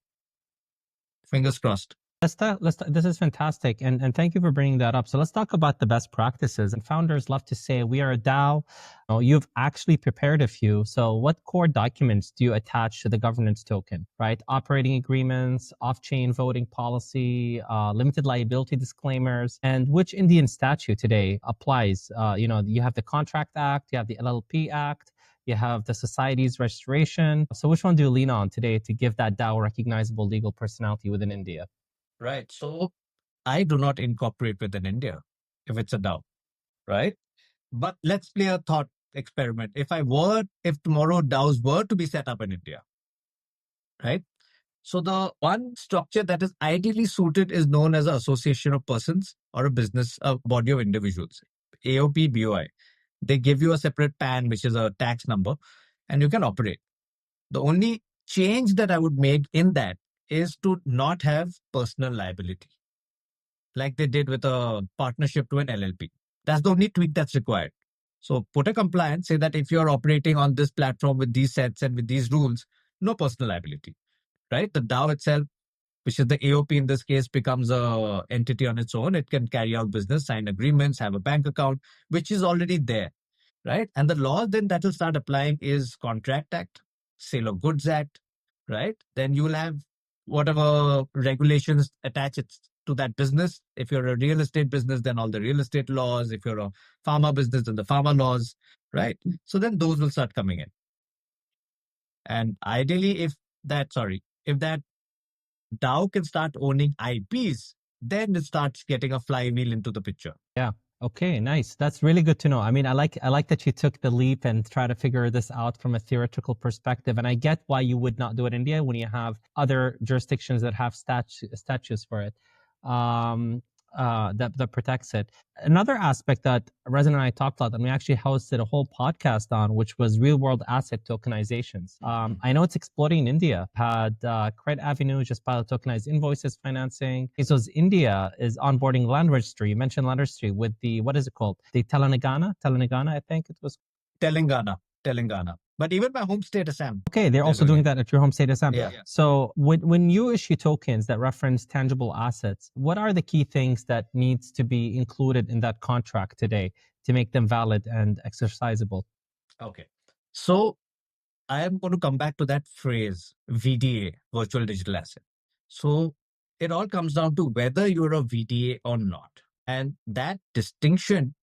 Fingers crossed. This is fantastic. And thank you for bringing that up. So let's talk about the best practices. And founders love to say, we are a DAO. You've actually prepared a few. So what core documents do you attach to the governance token, right? Operating agreements, off-chain voting policy, limited liability disclaimers, and which Indian statute today applies? You have the Contract Act, you have the LLP Act, you have the society's registration. So which one do you lean on today to give that DAO recognizable legal personality within India? Right. So I do not incorporate within India if it's a DAO, right? But let's play a thought experiment. If tomorrow DAOs were to be set up in India, right? So the one structure that is ideally suited is known as an association of persons or a body of individuals, AOP, BOI. They give you a separate PAN, which is a tax number, and you can operate. The only change that I would make in that is to not have personal liability, like they did with a partnership to an LLP. That's the only tweak that's required. So put a compliance, say that if you're operating on this platform with these sets and with these rules, no personal liability, right? The DAO itself which is the AOP in this case, becomes a entity on its own. It can carry out business, sign agreements, have a bank account, which is already there, right? And the law then that will start applying is Contract Act, Sale of Goods Act, right? Then you will have whatever regulations attach it to that business. If you're a real estate business, then all the real estate laws. If you're a pharma business, then the pharma laws, right? So then those will start coming in. And ideally, if that DAO can start owning IPs, then it starts getting a flywheel into the picture. Yeah. Okay, nice. That's really good to know. I mean, I like that you took the leap and try to figure this out from a theoretical perspective. And I get why you would not do it in India when you have other jurisdictions that have statutes for it. That protects it. Another aspect that Razin and I talked about, and we actually hosted a whole podcast on, which was real world asset tokenizations. I know it's exploding in India. Had Credit Avenue just pilot tokenized invoices financing. So India is onboarding land registry. You mentioned land registry with the, what is it called? The Telangana, I think it was. Telangana. But even my home state, Assam. Okay, they're also doing that at your home state, Assam. Yeah. So when you issue tokens that reference tangible assets, what are the key things that needs to be included in that contract today to make them valid and exercisable? Okay. So I am going to come back to that phrase, VDA, virtual digital asset. So it all comes down to whether you're a VDA or not. And that distinction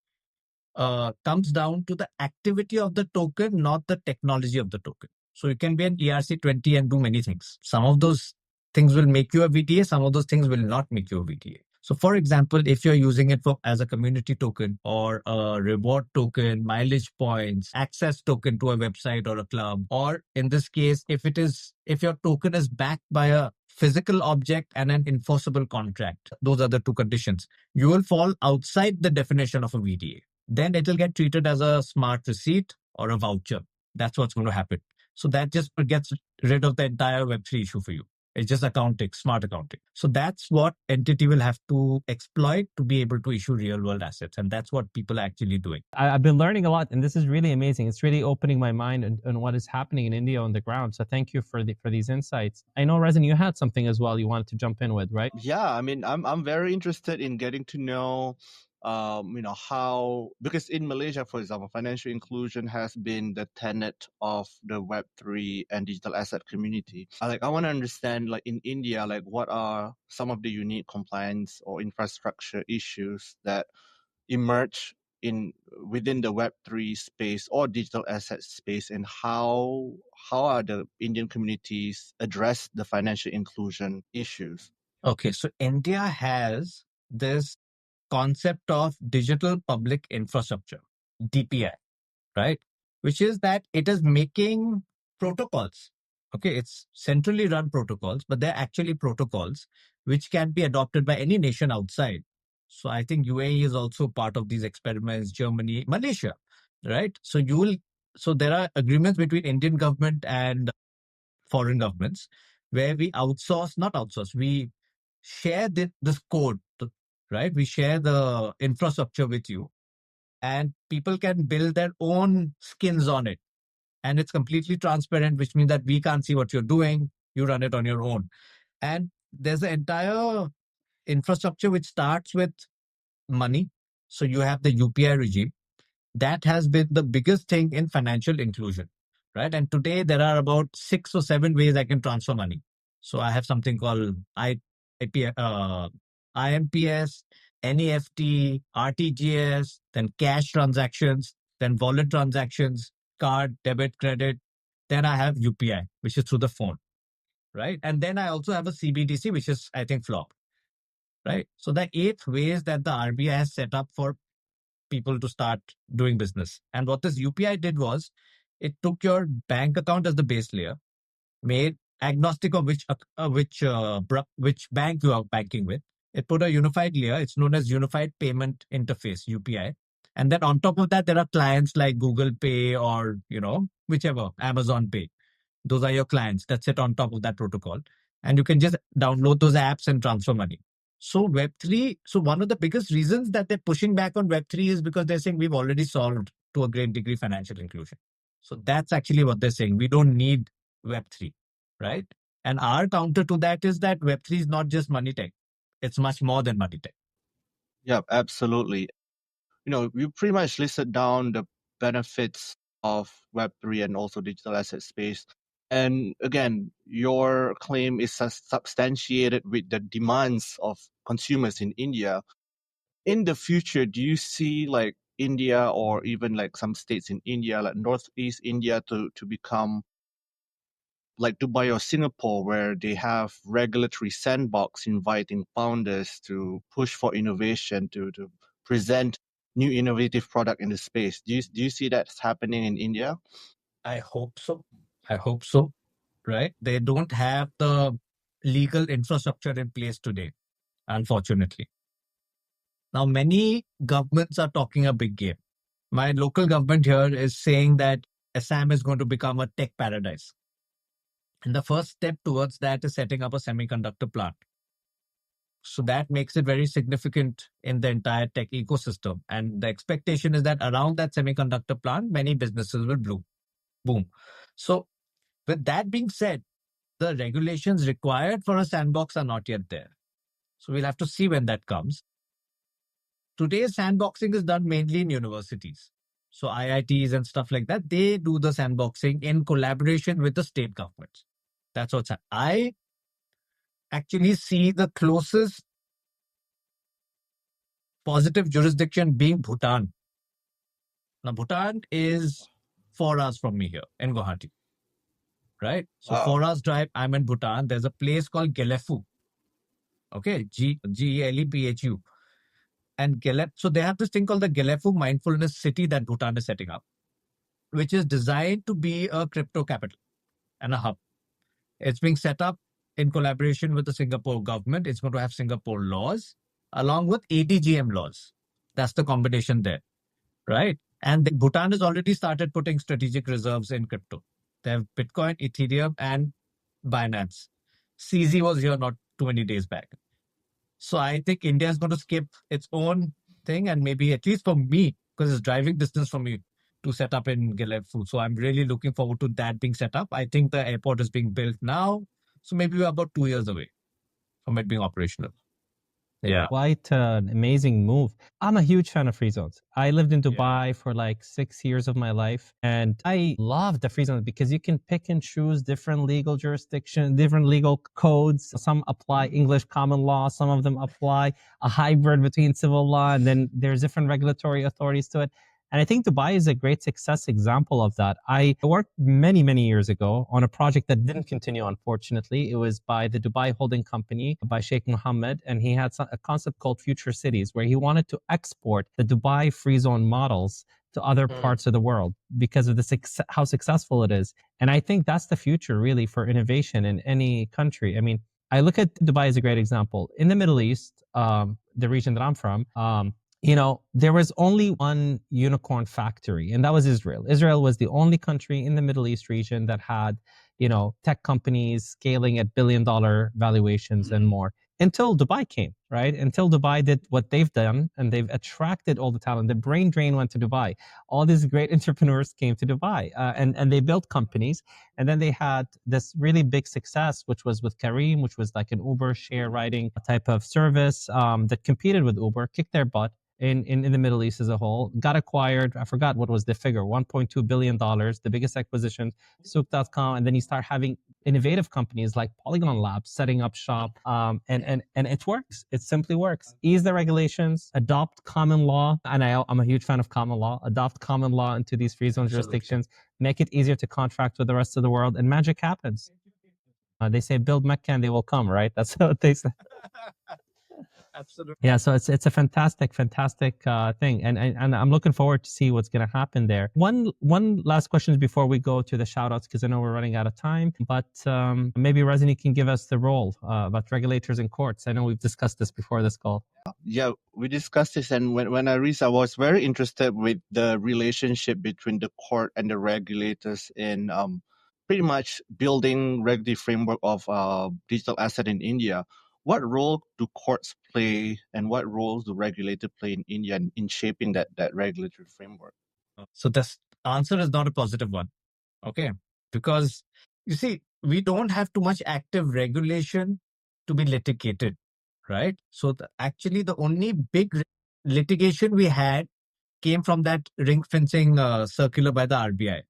comes down to the activity of the token, not the technology of the token. So you can be an ERC20 and do many things. Some of those things will make you a VDA. Some of those things will not make you a VDA. So for example, if you're using it as a community token or a reward token, mileage points, access token to a website or a club, or in this case, if your token is backed by a physical object and an enforceable contract, those are the two conditions, you will fall outside the definition of a VDA. Then it will get treated as a smart receipt or a voucher. That's what's going to happen. So that just gets rid of the entire Web3 issue for you. It's just accounting, smart accounting. So that's what entity will have to exploit to be able to issue real world assets. And that's what people are actually doing. I've been learning a lot, and this is really amazing. It's really opening my mind on what is happening in India on the ground. So thank you for these insights. I know, Razin, you had something as well you wanted to jump in with, right? Yeah, I mean, I'm very interested in getting to know how, because in Malaysia, for example, financial inclusion has been the tenet of the Web3 and digital asset community. I want to understand, like in India, like what are some of the unique compliance or infrastructure issues that emerge within the Web3 space or digital asset space, and how are the Indian communities address the financial inclusion issues? Okay, so India has this concept of digital public infrastructure, DPI, right? Which is that it is making protocols. Okay, it's centrally run protocols, but they're actually protocols which can be adopted by any nation outside. So I think UAE is also part of these experiments, Germany, Malaysia, right? So there are agreements between Indian government and foreign governments where we we share this code, right? We share the infrastructure with you, and people can build their own skins on it. And it's completely transparent, which means that we can't see what you're doing. You run it on your own. And there's an entire infrastructure which starts with money. So you have the UPI regime. That has been the biggest thing in financial inclusion, right? And today there are about 6 or 7 ways I can transfer money. So I have something called IMPS, NEFT, RTGS, then cash transactions, then wallet transactions, card, debit, credit. Then I have UPI, which is through the phone, right? And then I also have a CBDC, which is, I think, flop, right? So the 8 ways that the RBI has set up for people to start doing business. And what this UPI did was, it took your bank account as the base layer, made agnostic of which bank you are banking with. It put a unified layer. It's known as Unified Payment Interface, UPI. And then on top of that, there are clients like Google Pay or, whichever, Amazon Pay. Those are your clients that sit on top of that protocol. And you can just download those apps and transfer money. So Web3, one of the biggest reasons that they're pushing back on Web3 is because they're saying we've already solved to a great degree financial inclusion. So that's actually what they're saying. We don't need Web3, right? And our counter to that is that Web3 is not just money tech. It's much more than money tech. Yeah, absolutely. You pretty much listed down the benefits of Web3 and also digital asset space. And again, your claim is substantiated with the demands of consumers in India. In the future, do you see like India or even like some states in India, like Northeast India, to become like Dubai or Singapore, where they have regulatory sandbox inviting founders to push for innovation, to present new innovative product in the space? Do you see that's happening in India? I hope so. I hope so. Right? They don't have the legal infrastructure in place today, unfortunately. Now, many governments are talking a big game. My local government here is saying that Assam is going to become a tech paradise. And the first step towards that is setting up a semiconductor plant. So that makes it very significant in the entire tech ecosystem. And the expectation is that around that semiconductor plant, many businesses will boom. So with that being said, the regulations required for a sandbox are not yet there. So we'll have to see when that comes. Today, sandboxing is done mainly in universities. So IITs and stuff like that, they do the sandboxing in collaboration with the state governments. That's what's happening. I actually see the closest positive jurisdiction being Bhutan. Now, Bhutan is 4 hours from me here in Guwahati, right? So Wow. 4 hours drive, I'm in Bhutan. There's a place called Gelephu. Okay, Gelephu. And so they have this thing called the Gelephu Mindfulness City that Bhutan is setting up, which is designed to be a crypto capital and a hub. It's being set up in collaboration with the Singapore government. It's going to have Singapore laws along with ADGM laws. That's the combination there, right? And Bhutan has already started putting strategic reserves in crypto. They have Bitcoin, Ethereum, and Binance. CZ was here not too many days back. So I think India is going to skip its own thing, and maybe at least for me, because it's driving distance from me, to set up in Gelephu. So I'm really looking forward to that being set up. I think the airport is being built now. So maybe we're about 2 years away from it being operational. Yeah. Quite an amazing move. I'm a huge fan of free zones. I lived in Dubai for like 6 years of my life, and I love the free zones because you can pick and choose different legal jurisdictions, different legal codes. Some apply English common law, some of them apply a hybrid between civil law, and then there's different regulatory authorities to it. And I think Dubai is a great success example of that. I worked many, many years ago on a project that didn't continue, unfortunately. It was by the Dubai Holding Company by Sheikh Mohammed, and he had a concept called Future Cities, where he wanted to export the Dubai free zone models to other parts of the world because of how successful it is. And I think that's the future really for innovation in any country. I mean, I look at Dubai as a great example. In the Middle East, the region that I'm from, there was only one unicorn factory, and that was Israel. Israel was the only country in the Middle East region that had, tech companies scaling at billion-dollar valuations and more until Dubai came, right? Until Dubai did what they've done, and they've attracted all the talent. The brain drain went to Dubai. All these great entrepreneurs came to Dubai, and they built companies. And then they had this really big success, which was with Careem, which was like an Uber share riding type of service that competed with Uber, kicked their butt in the Middle East as a whole, got acquired. I forgot what was the figure, $1.2 billion, the biggest acquisition, Souk.com. And then you start having innovative companies like Polygon Labs setting up shop. And it works. It simply works. Ease the regulations, adopt common law. And I'm a huge fan of common law. Adopt common law into these free zone jurisdictions, make it easier to contract with the rest of the world, and magic happens. They say build Mecca and they will come, right? That's what they say. Absolutely. Yeah, so it's a fantastic thing, and I'm looking forward to see what's going to happen there. One last question before we go to the shout outs, because I know we're running out of time, but maybe Razin can give us the role about regulators and courts. I know we've discussed this before this call. Yeah, we discussed this, and when I read, I was very interested with the relationship between the court and the regulators in pretty much building regulatory framework of digital asset in India. What role do courts play, and what roles do regulators play in India in shaping that regulatory framework? So the answer is not a positive one, okay? Because you see, we don't have too much active regulation to be litigated, right? So actually the only big litigation we had came from that ring fencing circular by the RBI,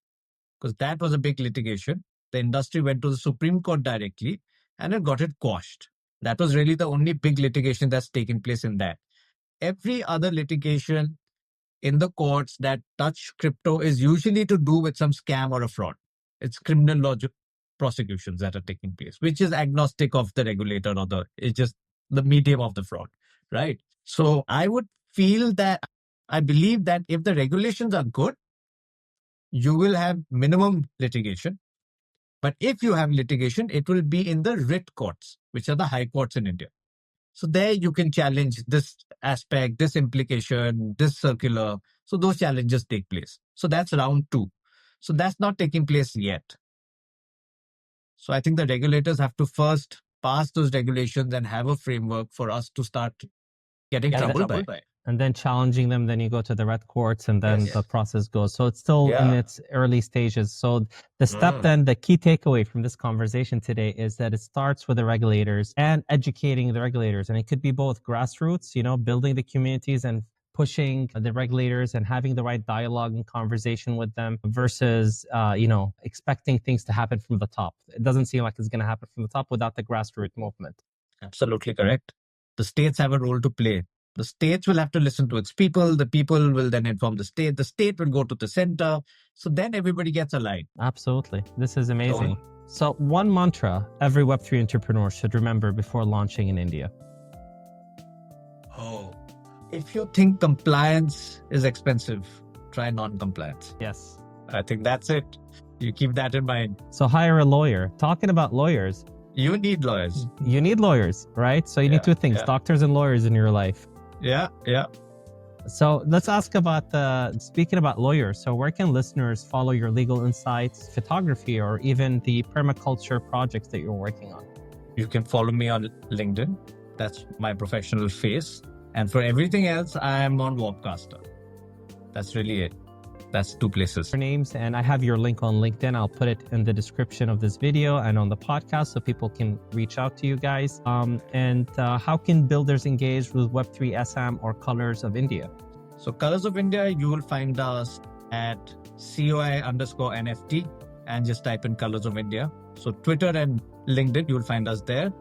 because that was a big litigation. The industry went to the Supreme Court directly and it got it quashed. That was really the only big litigation that's taken place in that. Every other litigation in the courts that touch crypto is usually to do with some scam or a fraud. It's criminal law prosecutions that are taking place, which is agnostic of the regulator or it's just the medium of the fraud, right? So I believe that if the regulations are good, you will have minimum litigation. But if you have litigation, it will be in the writ courts, which are the high courts in India. So there you can challenge this aspect, this implication, this circular. So those challenges take place. So that's round 2. So that's not taking place yet. So I think the regulators have to first pass those regulations and have a framework for us to start getting trouble by. And then challenging them, then you go to the red courts, and then the process goes. So it's still in its early stages. So the step then, the key takeaway from this conversation today is that it starts with the regulators and educating the regulators. And it could be both grassroots, building the communities and pushing the regulators and having the right dialogue and conversation with them versus, expecting things to happen from the top. It doesn't seem like it's going to happen from the top without the grassroots movement. Absolutely correct. The states have a role to play. The states will have to listen to its people. The people will then inform the state. The state will go to the center. So then everybody gets aligned. Absolutely. This is amazing. So one mantra every Web3 entrepreneur should remember before launching in India. If you think compliance is expensive, try non-compliance. Yes. I think that's it. You keep that in mind. So hire a lawyer. Talking about lawyers. You need lawyers. You need lawyers, right? So you need 2 things, doctors and lawyers in your life. Yeah. So let's ask about speaking about lawyers. So where can listeners follow your legal insights, photography, or even the permaculture projects that you're working on? You can follow me on LinkedIn. That's my professional face. And for everything else, I am on Webcaster. That's really it. That's 2 places. Your names, and I have your link on LinkedIn. I'll put it in the description of this video and on the podcast so people can reach out to you guys. And how can builders engage with Web3 Assam or Colors of India? So Colors of India, you will find us at COI_NFT and just type in Colors of India. So Twitter and LinkedIn, you will find us there.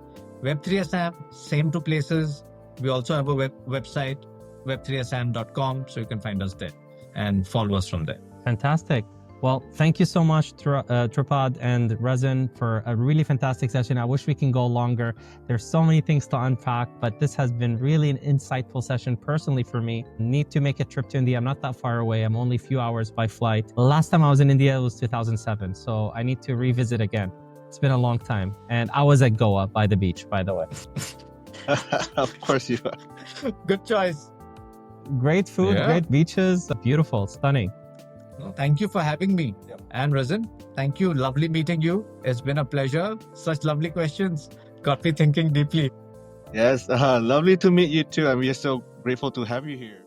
Web3 Assam, same 2 places. We also have a website, web3assam.com, so you can find us there and follow us from there. Fantastic. Well, thank you so much, Dhrupad and Razin, for a really fantastic session. I wish we can go longer. There's so many things to unpack, but this has been really an insightful session personally for me. Need to make a trip to India. I'm not that far away. I'm only a few hours by flight. The last time I was in India was 2007, so I need to revisit again. It's been a long time. And I was at Goa by the beach, by the way. Of course you are. Good choice. Great food, great beaches, beautiful, stunning. Well, thank you for having me. And Razin, thank you. Lovely meeting you. It's been a pleasure. Such lovely questions. Got me thinking deeply. Yes, lovely to meet you too. And we are so grateful to have you here.